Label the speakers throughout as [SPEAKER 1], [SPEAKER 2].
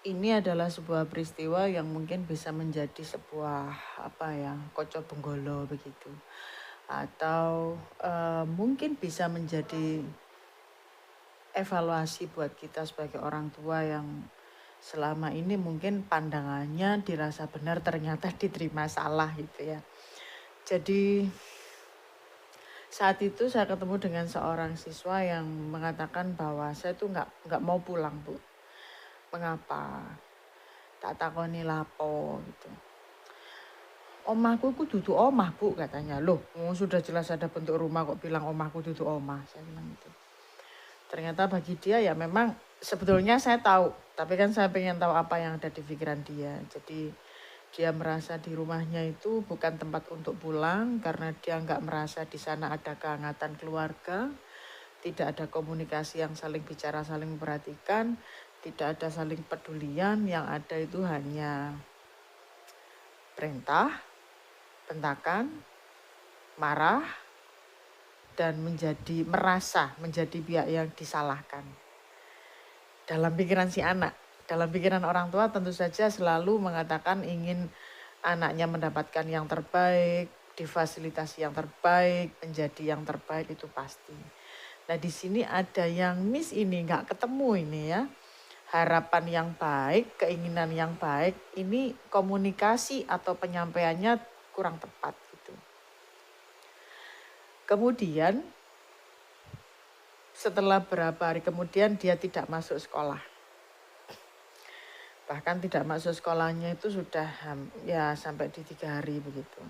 [SPEAKER 1] ini adalah sebuah peristiwa yang mungkin bisa menjadi sebuah kocok benggolo begitu. Atau mungkin bisa menjadi evaluasi buat kita sebagai orang tua yang selama ini mungkin pandangannya dirasa benar ternyata diterima salah gitu ya. Jadi saat itu saya ketemu dengan seorang siswa yang mengatakan bahwa saya tuh nggak mau pulang, Bu. Mengapa? Tak takoni lapo gitu. Omahku ku dudu omah, Bu, katanya. Loh, sudah jelas ada bentuk rumah kok bilang omahku dudu omah. Saya bilang gitu. Ternyata bagi dia ya memang sebetulnya saya tahu, tapi kan saya pengen tahu apa yang ada di pikiran dia. Jadi dia merasa di rumahnya itu bukan tempat untuk pulang karena dia nggak merasa di sana ada kehangatan keluarga, tidak ada komunikasi yang saling bicara, saling memperhatikan, tidak ada saling pedulian, yang ada itu hanya perintah, bentakan, marah, dan merasa menjadi pihak yang disalahkan. Dalam pikiran si anak, dalam pikiran orang tua tentu saja selalu mengatakan ingin anaknya mendapatkan yang terbaik, difasilitasi yang terbaik, menjadi yang terbaik itu pasti. Nah di sini ada yang miss ini, nggak ketemu ini ya. Harapan yang baik, keinginan yang baik, ini komunikasi atau penyampaiannya kurang tepat gitu. Kemudian setelah beberapa hari kemudian dia tidak masuk sekolah. Bahkan tidak masuk sekolahnya itu sudah ya sampai di 3 hari begitu.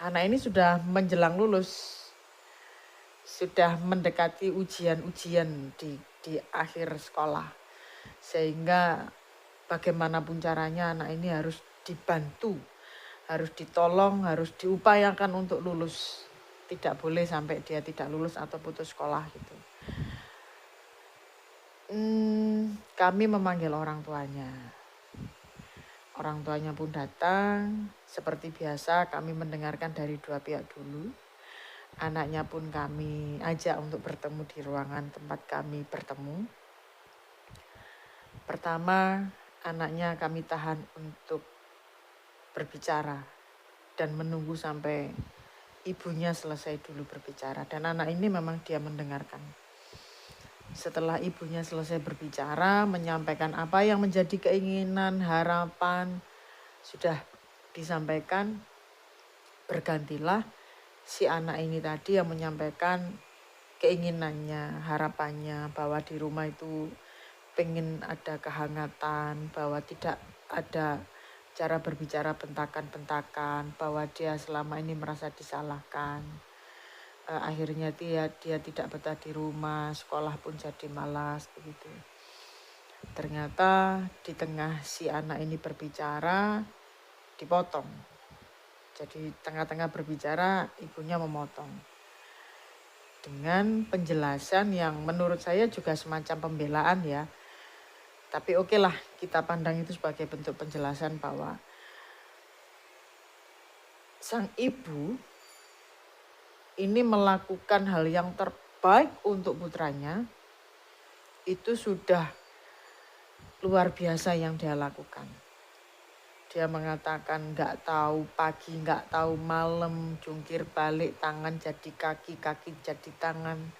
[SPEAKER 1] Anak ini sudah menjelang lulus, sudah mendekati ujian-ujian di akhir sekolah. Sehingga bagaimanapun caranya anak ini harus dibantu, harus ditolong, harus diupayakan untuk lulus. Tidak boleh sampai dia tidak lulus atau putus sekolah gitu. Kami memanggil orang tuanya. Orang tuanya pun datang. Seperti biasa kami mendengarkan dari dua pihak dulu. Anaknya pun kami ajak untuk bertemu di ruangan tempat kami bertemu. Pertama, anaknya kami tahan untuk berbicara dan menunggu sampai ibunya selesai dulu berbicara. Dan anak ini memang dia mendengarkan. Setelah ibunya selesai berbicara, menyampaikan apa yang menjadi keinginan, harapan, sudah disampaikan, bergantilah si anak ini tadi yang menyampaikan keinginannya, harapannya bahwa di rumah itu pengen ada kehangatan, bahwa tidak ada cara berbicara bentakan-bentakan, bahwa dia selama ini merasa disalahkan. Akhirnya dia tidak betah di rumah, sekolah pun jadi malas begitu. Ternyata di tengah si anak ini berbicara, dipotong. Jadi tengah-tengah berbicara, ibunya memotong. Dengan penjelasan yang menurut saya juga semacam pembelaan ya. Tapi oke lah, kita pandang itu sebagai bentuk penjelasan bahwa sang ibu ini melakukan hal yang terbaik untuk putranya, itu sudah luar biasa yang dia lakukan. Dia mengatakan nggak tahu pagi, nggak tahu malam, jungkir balik, tangan jadi kaki, kaki jadi tangan.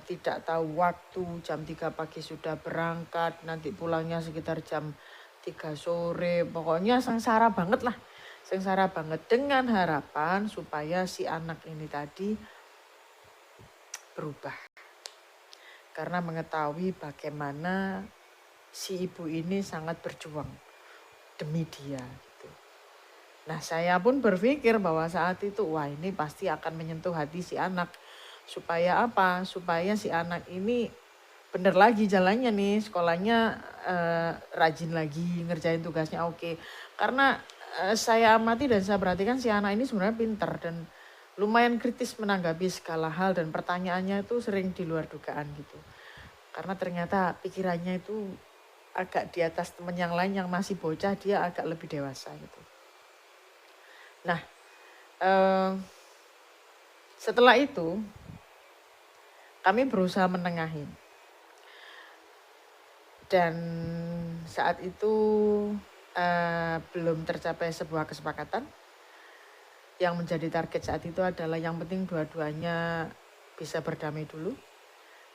[SPEAKER 1] Tidak tahu waktu, jam 3 pagi sudah berangkat, nanti pulangnya sekitar jam 3 sore. Pokoknya sengsara banget lah. Sengsara banget dengan harapan supaya si anak ini tadi berubah. Karena mengetahui bagaimana si ibu ini sangat berjuang demi dia gitu. Nah saya pun berpikir bahwa saat itu wah ini pasti akan menyentuh hati si anak. Supaya apa? Supaya si anak ini bener lagi jalannya nih, sekolahnya rajin lagi, ngerjain tugasnya oke. Karena saya amati dan saya perhatikan si anak ini sebenarnya pintar dan lumayan kritis menanggapi segala hal dan pertanyaannya itu sering di luar dugaan gitu. Karena ternyata pikirannya itu agak di atas teman yang lain yang masih bocah, dia agak lebih dewasa gitu. Nah, setelah itu kami berusaha menengahin. Dan saat itu belum tercapai sebuah kesepakatan. Yang menjadi target saat itu adalah yang penting dua-duanya bisa berdamai dulu.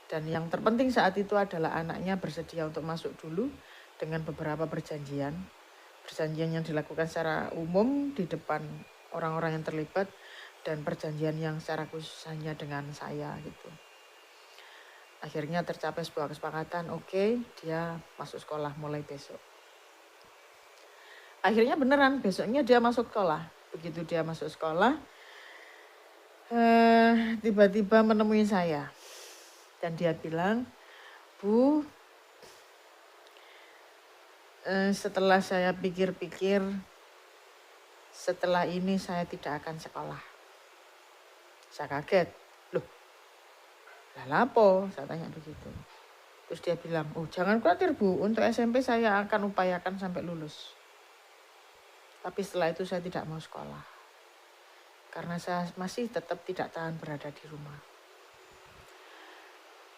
[SPEAKER 1] Dan yang terpenting saat itu adalah anaknya bersedia untuk masuk dulu dengan beberapa perjanjian. Perjanjian yang dilakukan secara umum di depan orang-orang yang terlibat dan perjanjian yang secara khusus hanya dengan saya gitu. Akhirnya tercapai sebuah kesepakatan, oke, dia masuk sekolah mulai besok. Akhirnya beneran besoknya dia masuk sekolah. Begitu dia masuk sekolah, tiba-tiba menemui saya. Dan dia bilang, Bu, setelah saya pikir-pikir, setelah ini saya tidak akan sekolah. Saya kaget. Loh, lah apa? Saya tanya begitu. Terus dia bilang, oh jangan khawatir Bu, untuk SMP saya akan upayakan sampai lulus. Tapi setelah itu saya tidak mau sekolah. Karena saya masih tetap tidak tahan berada di rumah.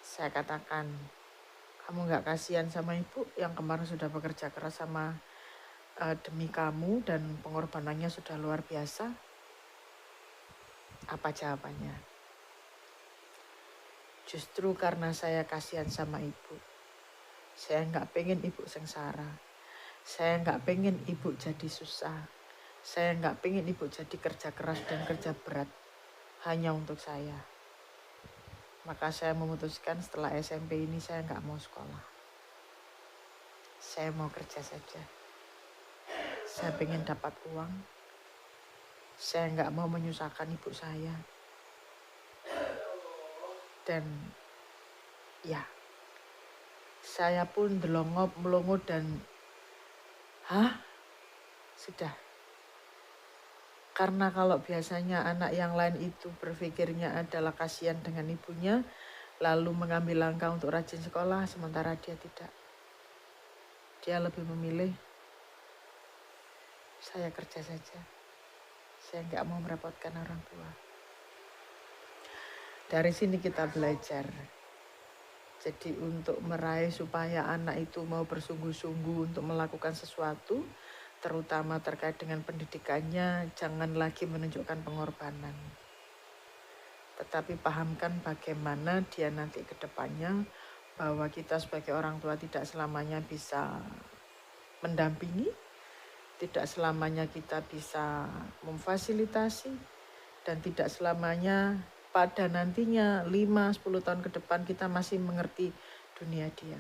[SPEAKER 1] Saya katakan, kamu gak kasihan sama ibu yang kemarin sudah bekerja keras sama demi kamu dan pengorbanannya sudah luar biasa? Apa jawabannya? Justru karena saya kasihan sama ibu. Saya gak pengen ibu sengsara. Saya gak pengen ibu jadi susah. Saya gak pengen ibu jadi kerja keras dan kerja berat hanya untuk saya. Maka saya memutuskan setelah SMP ini saya gak mau sekolah. Saya mau kerja saja. Saya pengen dapat uang. Saya gak mau menyusahkan ibu saya. Dan ya, saya pun delongop melongo dan sudah. Karena kalau biasanya anak yang lain itu berpikirnya adalah kasihan dengan ibunya, lalu mengambil langkah untuk rajin sekolah, sementara dia tidak. Dia lebih memilih, saya kerja saja. Saya nggak mau merepotkan orang tua. Dari sini kita belajar. Jadi untuk meraih supaya anak itu mau bersungguh-sungguh untuk melakukan sesuatu, terutama terkait dengan pendidikannya, jangan lagi menunjukkan pengorbanan. Tetapi pahamkan bagaimana dia nanti ke depannya, bahwa kita sebagai orang tua tidak selamanya bisa mendampingi, tidak selamanya kita bisa memfasilitasi, dan tidak selamanya pada nantinya 5-10 tahun ke depan kita masih mengerti dunia dia.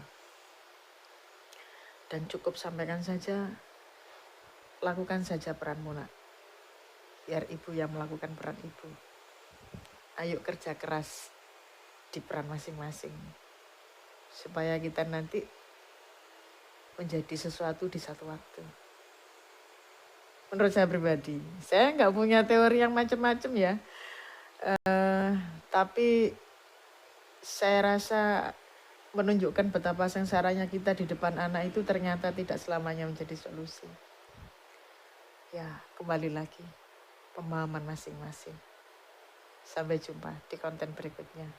[SPEAKER 1] Dan cukup sampaikan saja, lakukan saja peranmu nak. Biar ibu yang melakukan peran ibu. Ayo kerja keras di peran masing-masing. Supaya kita nanti menjadi sesuatu di satu waktu. Menurut saya pribadi, saya nggak punya teori yang macam-macam ya. Tapi saya rasa menunjukkan betapa sengsaranya kita di depan anak itu ternyata tidak selamanya menjadi solusi. Ya, kembali lagi, pemahaman masing-masing. Sampai jumpa di konten berikutnya.